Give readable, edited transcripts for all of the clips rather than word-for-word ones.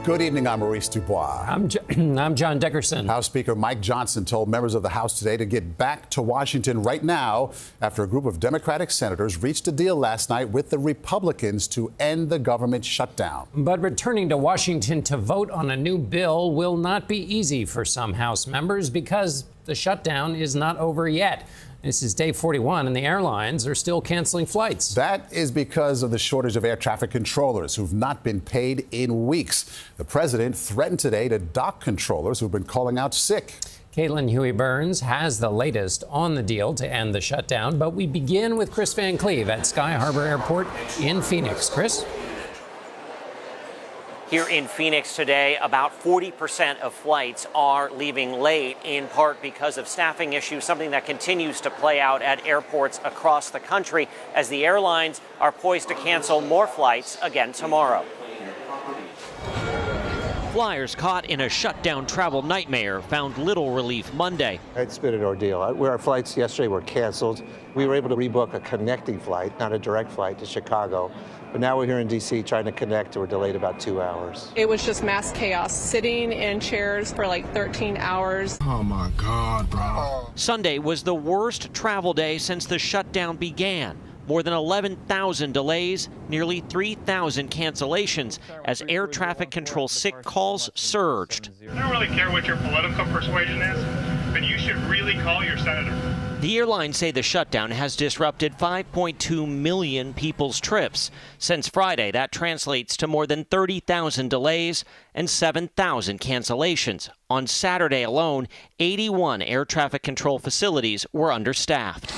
Good evening, I'm Maurice Dubois. I'm John Dickerson. House Speaker Mike Johnson told members of the House today to get back to Washington right now after a group of Democratic senators reached a deal last night with the Republicans to end the government shutdown. But returning to Washington to vote on a new bill will not be easy for some House members because the shutdown is not over yet. This is day 41, and the airlines are still canceling flights. That is because of the shortage of air traffic controllers who've not been paid in weeks. The president threatened today to dock controllers who've been calling out sick. Cailtin Huey-Burns has the latest on the deal to end the shutdown, but we begin with Kris Van Cleave at Sky Harbor Airport in Phoenix. Kris? Here in Phoenix today, about 40% of flights are leaving late, in part because of staffing issues, something that continues to play out at airports across the country as the airlines are poised to cancel more flights again tomorrow. Flyers caught in a shutdown travel nightmare found little relief Monday. It's been an ordeal. Our flights yesterday were canceled. We were able to rebook a connecting flight, not a direct flight, to Chicago. But now we're here in D.C. trying to connect, and we're delayed about 2 hours. It was just mass chaos, sitting in chairs for like 13 hours. Oh, my God, bro. Sunday was the worst travel day since the shutdown began. More than 11,000 delays, nearly 3,000 cancellations as air traffic control sick calls surged. I don't really care what your political persuasion is, but you should really call your senator. The airlines say the shutdown has disrupted 5.2 million people's trips. Since Friday, that translates to more than 30,000 delays and 7,000 cancellations. On Saturday alone, 81 air traffic control facilities were understaffed.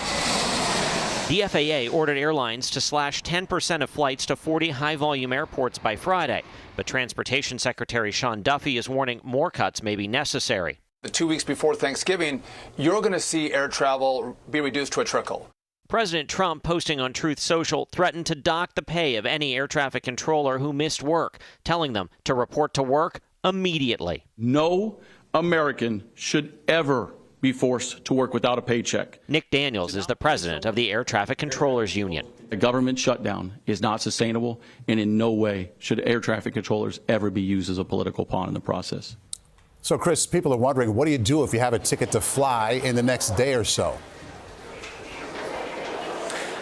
The FAA ordered airlines to slash 10% of flights to 40 high-volume airports by Friday, but Transportation Secretary Sean Duffy is warning more cuts may be necessary. 2 weeks before Thanksgiving, you're going to see air travel be reduced to a trickle. President Trump, posting on Truth Social, threatened to dock the pay of any air traffic controller who missed work, telling them to report to work immediately. No American should ever be forced to work without a paycheck. Nick Daniels is the president of the Air Traffic Controllers Union. The government shutdown is not sustainable, and in no way should air traffic controllers ever be used as a political pawn in the process. So, Kris, people are wondering, what do you do if you have a ticket to fly in the next day or so?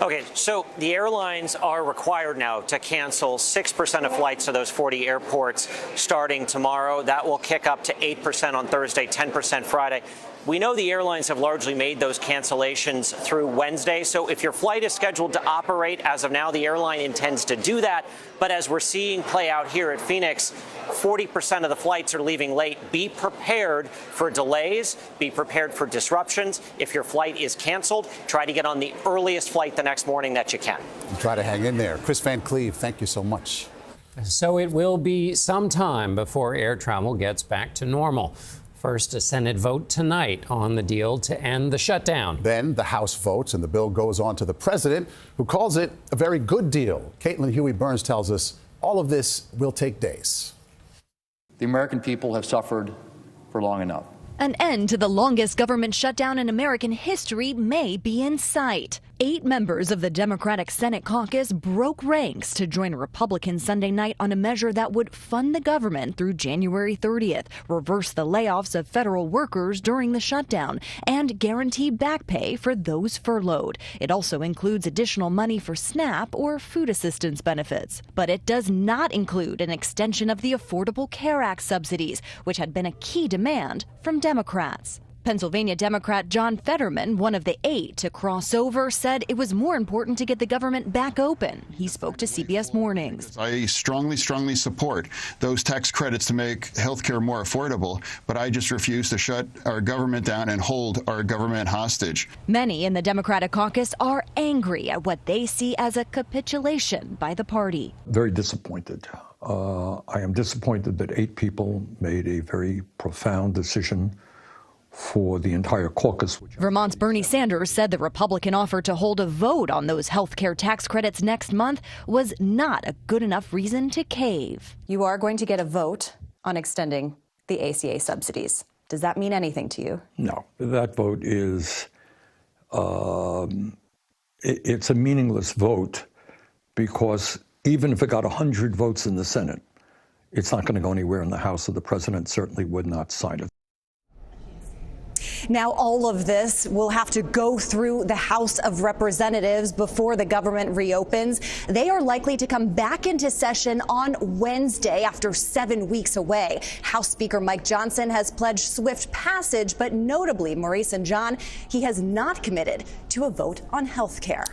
Okay, so the airlines are required now to cancel 6% of flights to those 40 airports starting tomorrow. That will kick up to 8% on Thursday, 10% Friday. We know the airlines have largely made those cancellations through Wednesday, so if your flight is scheduled to operate as of now, the airline intends to do that. But as we're seeing play out here at Phoenix, 40% of the flights are leaving late. Be prepared for delays. Be prepared for disruptions. If your flight is canceled, try to get on the earliest flight the next morning that you can. And try to hang in there. Kris Van Cleave, thank you so much. So it will be some time before air travel gets back to normal. First, a Senate vote tonight on the deal to end the shutdown. Then the House votes, and the bill goes on to the president, who calls it a very good deal. Cailtin Huey-Burns tells us all of this will take days. The American people have suffered for long enough. An end to the longest government shutdown in American history may be in sight. 8 members of the Democratic Senate caucus broke ranks to join Republicans Sunday night on a measure that would fund the government through January 30th, reverse the layoffs of federal workers during the shutdown, and guarantee back pay for those furloughed. It also includes additional money for SNAP or food assistance benefits. But it does not include an extension of the Affordable Care Act subsidies, which had been a key demand from Democrats. Pennsylvania Democrat John Fetterman, one of the 8 to cross over, said it was more important to get the government back open. He spoke to CBS Mornings. I strongly support those tax credits to make health care more affordable, but I just refuse to shut our government down and hold our government hostage. Many in the Democratic caucus are angry at what they see as a capitulation by the party. Very disappointed. I am disappointed that 8 people made a very profound decision for the entire caucus. Vermont's Bernie Sanders said the Republican offer to hold a vote on those health care tax credits next month was not a good enough reason to cave. You are going to get a vote on extending the ACA subsidies. Does that mean anything to you? No, that vote is, it's a meaningless vote because even if it got 100 votes in the Senate, It's not going to go anywhere in the House, so the president certainly would not sign it. Now, all of this will have to go through the House of Representatives before the government reopens. They are likely to come back into session on Wednesday after 7 weeks away. House Speaker Mike Johnson has pledged swift passage, but notably, Maurice and John, he has not committed to a vote on health care.